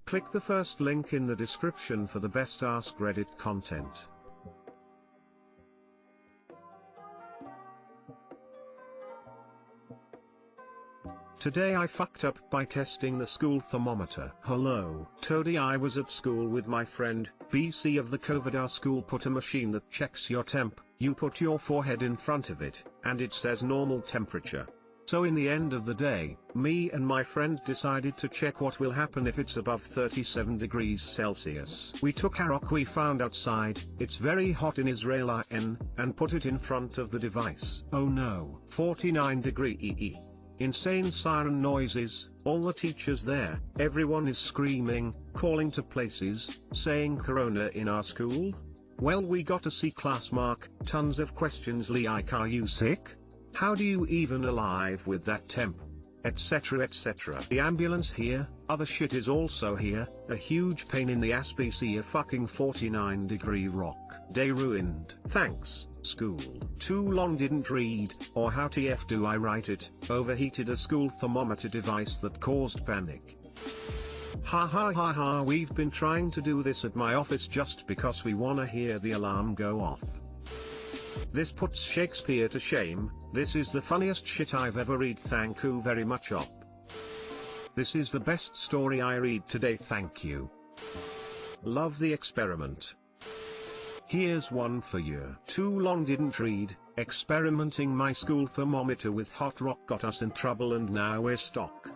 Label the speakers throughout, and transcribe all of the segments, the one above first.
Speaker 1: Click the first link in the description for the best Askreddit content. Today I fucked up by testing the school thermometer. Hello, Toady. I was at school with my friend, BC of the COVID. Our school put a machine that checks your temp, you put your forehead in front of it, and it says normal temperature. So in the end of the day, me and my friend decided to check what will happen if it's above 37 degrees Celsius. We took our rock we found outside, it's very hot in Israel and put it in front of the device. Oh no, 49 degree. Insane siren noises, all the teachers there, everyone is screaming, calling to places, saying corona in our school? Well, we got a C class mark, tons of questions like are you sick? How do you even alive with that temp? Etc etc. The ambulance here, other shit is also here, a huge pain in the ass. BC a fucking 49 degree rock. Day ruined. Thanks, school. Too long didn't read, or how TF do I write it, overheated a school thermometer device that caused panic. Ha ha ha ha, we've been trying to do this at my office just because we wanna hear the alarm go off. This puts Shakespeare to shame, this is the funniest shit I've ever read. Thank you very much op. This is the best story I read today, thank you. Love the experiment. Here's one for you. Too long didn't read, experimenting my school thermometer with hot rock got us in trouble and now we're stuck.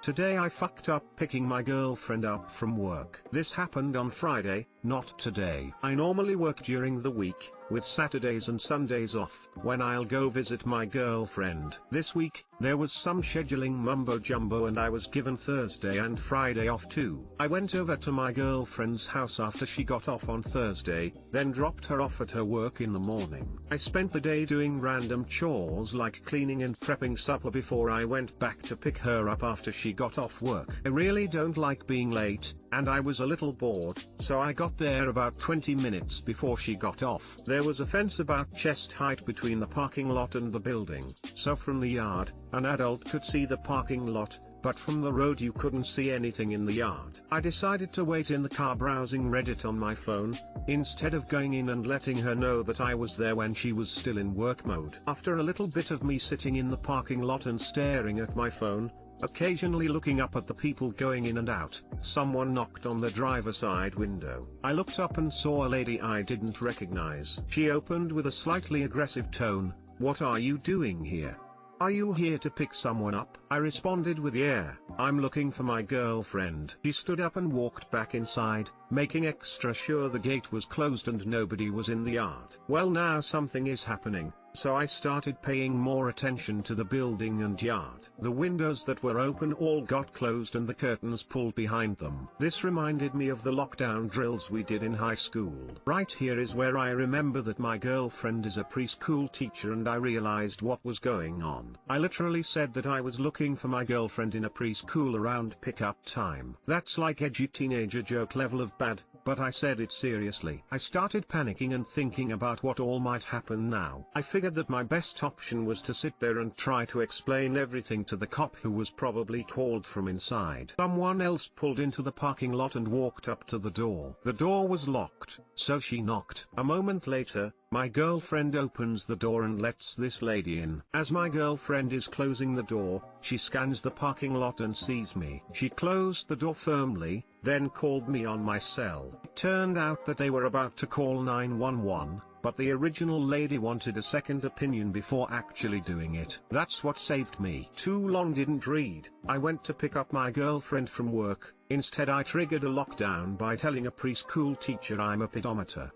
Speaker 1: Today I fucked up picking my girlfriend up from work. This happened on Friday, not today. I normally work during the week, with Saturdays and Sundays off, when I'll go visit my girlfriend. This week, there was some scheduling mumbo jumbo and I was given Thursday and Friday off too. I went over to my girlfriend's house after she got off on Thursday, then dropped her off at her work in the morning. I spent the day doing random chores like cleaning and prepping supper before I went back to pick her up after she got off work. I really don't like being late, and I was a little bored, so I got there about 20 minutes before she got off. There was a fence about chest height between the parking lot and the building, so from the yard, an adult could see the parking lot, but from the road you couldn't see anything in the yard. I decided to wait in the car browsing Reddit on my phone, instead of going in and letting her know that I was there when she was still in work mode. After a little bit of me sitting in the parking lot and staring at my phone, occasionally looking up at the people going in and out, someone knocked on the driver's side window. I looked up and saw a lady I didn't recognize. She opened with a slightly aggressive tone, "What are you doing here? Are you here to pick someone up?" I responded with, "Yeah, I'm looking for my girlfriend." She stood up and walked back inside, making extra sure the gate was closed and nobody was in the yard. Well, now something is happening, so I started paying more attention to the building and yard. The windows that were open all got closed and the curtains pulled behind them. This reminded me of the lockdown drills we did in high school. Right here is where I remember that my girlfriend is a preschool teacher and I realized what was going on. I literally said that I was looking for my girlfriend in a preschool around pickup time. That's like edgy teenager joke level of bad, but I said it seriously. I started panicking and thinking about what all might happen now. I figured that my best option was to sit there and try to explain everything to the cop who was probably called from inside. Someone else pulled into the parking lot and walked up to the door. The door was locked, so she knocked. A moment later, my girlfriend opens the door and lets this lady in. As my girlfriend is closing the door, she scans the parking lot and sees me. She closed the door firmly, then called me on my cell. It turned out that they were about to call 911, but the original lady wanted a second opinion before actually doing it. That's what saved me. Too long didn't read. I went to pick up my girlfriend from work. Instead I triggered a lockdown by telling a preschool teacher I'm a pedometer.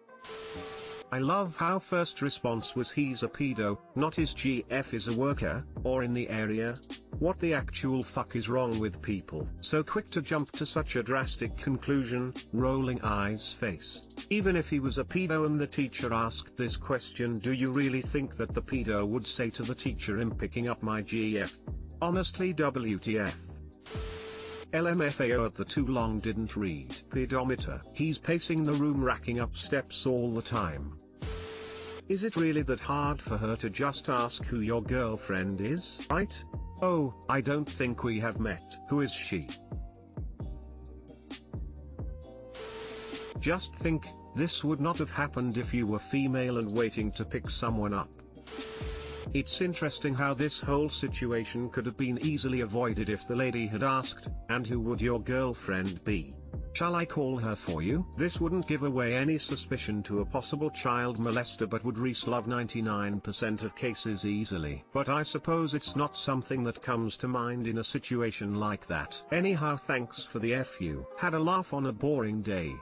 Speaker 1: I love how first response was he's a pedo, not his GF is a worker, or in the area. What the actual fuck is wrong with people? So quick to jump to such a drastic conclusion, rolling eyes face. Even if he was a pedo and the teacher asked this question, do you really think that the pedo would say to the teacher, I'm picking up my GF? Honestly, WTF. LMFAO at the too long didn't read. Pedometer. He's pacing the room racking up steps all the time. Is it really that hard for her to just ask who your girlfriend is, right? Oh, I don't think we have met. Who is she? Just think, this would not have happened if you were female and waiting to pick someone up. It's interesting how this whole situation could have been easily avoided if the lady had asked, "And who would your girlfriend be? Shall I call her for you?" This wouldn't give away any suspicion to a possible child molester but would resolve 99% of cases easily. But I suppose it's not something that comes to mind in a situation like that. Anyhow, thanks for the FU. Had a laugh on a boring day.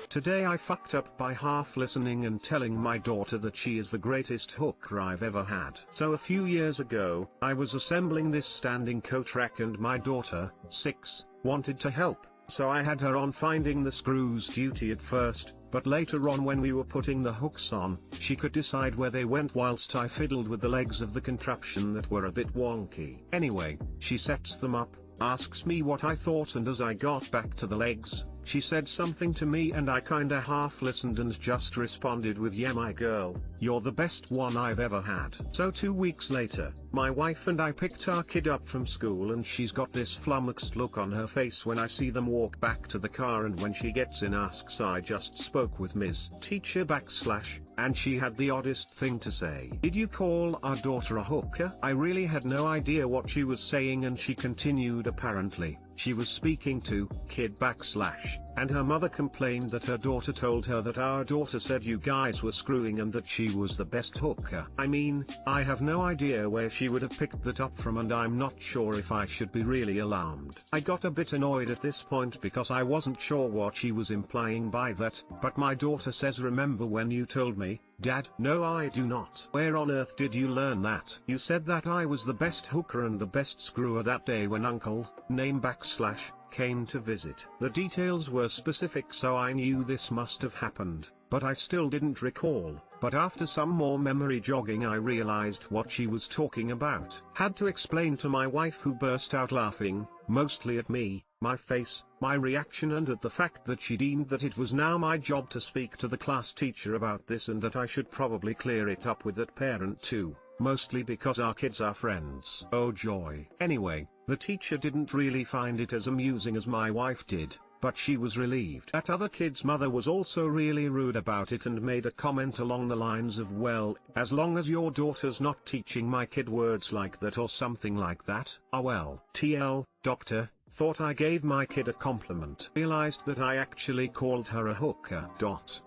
Speaker 1: Today I fucked up by half listening and telling my daughter that she is the greatest hooker I've ever had. So a few years ago, I was assembling this standing coat rack and my daughter, 6, wanted to help, so I had her on finding the screws duty at first, but later on when we were putting the hooks on, she could decide where they went whilst I fiddled with the legs of the contraption that were a bit wonky. Anyway, she sets them up, asks me what I thought, and as I got back to the legs, she said something to me and I kinda half listened and just responded with, "Yeah my girl, you're the best one I've ever had." So 2 weeks later, my wife and I picked our kid up from school and she's got this flummoxed look on her face when I see them walk back to the car, and when she gets in asks, "I just spoke with Ms. Teacher / and she had the oddest thing to say. Did you call our daughter a hooker?" I really had no idea what she was saying and she continued, "Apparently, she was speaking to kid / and her mother complained that her daughter told her that our daughter said you guys were screwing and that she was the best hooker." I mean, I have no idea where she would have picked that up from and I'm not sure if I should be really alarmed. I got a bit annoyed at this point because I wasn't sure what she was implying by that, but my daughter says, "Remember when you told me, Dad?" "No, I do not." "Where on earth did you learn that?" "You said that I was the best hooker and the best screwer that day when Uncle, name / came to visit." The details were specific, so I knew this must have happened, but I still didn't recall. But after some more memory jogging I realized what she was talking about. Had to explain to my wife, who burst out laughing, mostly at me, my face, my reaction, and at the fact that she deemed that it was now my job to speak to the class teacher about this and that I should probably clear it up with that parent too. Mostly because our kids are friends. Oh joy. Anyway, the teacher didn't really find it as amusing as my wife did, but she was relieved. That other kid's mother was also really rude about it and made a comment along the lines of, "Well, as long as your daughter's not teaching my kid words like that," or something like that. Ah well. TL, doctor, thought I gave my kid a compliment. Realized that I actually called her a hooker.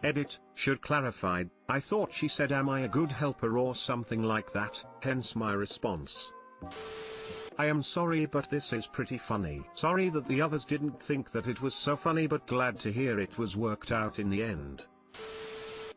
Speaker 1: Edit, should clarify, I thought she said, "Am I a good helper?" or something like that, hence my response. I am sorry, but this is pretty funny. Sorry that the others didn't think that it was so funny, but glad to hear it was worked out in the end.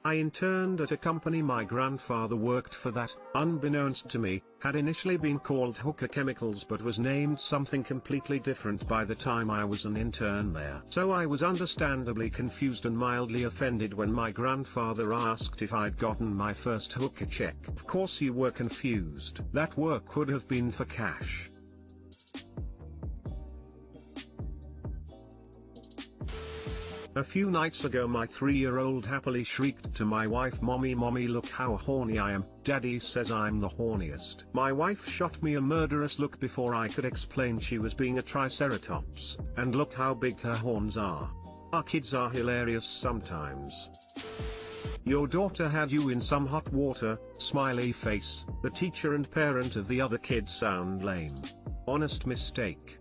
Speaker 1: I interned at a company my grandfather worked for that, unbeknownst to me, had initially been called Hooker Chemicals but was named something completely different by the time I was an intern there. So I was understandably confused and mildly offended when my grandfather asked if I'd gotten my first hooker check. Of course you were confused. That work would have been for cash. A few nights ago my 3-year-old happily shrieked to my wife, "Mommy, mommy, look how horny I am. Daddy says I'm the horniest." My wife shot me a murderous look before I could explain she was being a triceratops, and look how big her horns are. Our kids are hilarious sometimes. Your daughter had you in some hot water, smiley face. The teacher and parent of the other kid sound lame. Honest mistake.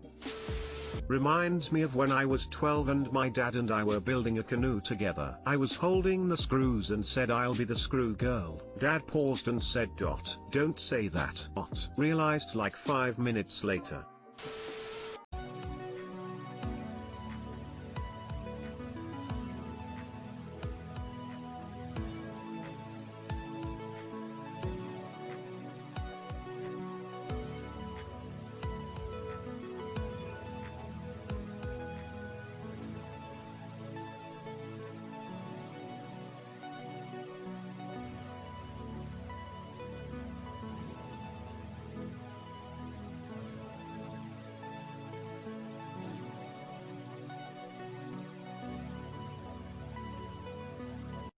Speaker 1: Reminds me of when I was 12 and my dad and I were building a canoe together. I was holding the screws and said, "I'll be the screw girl." Dad paused and said, "Don't say that." Realized like 5 minutes later,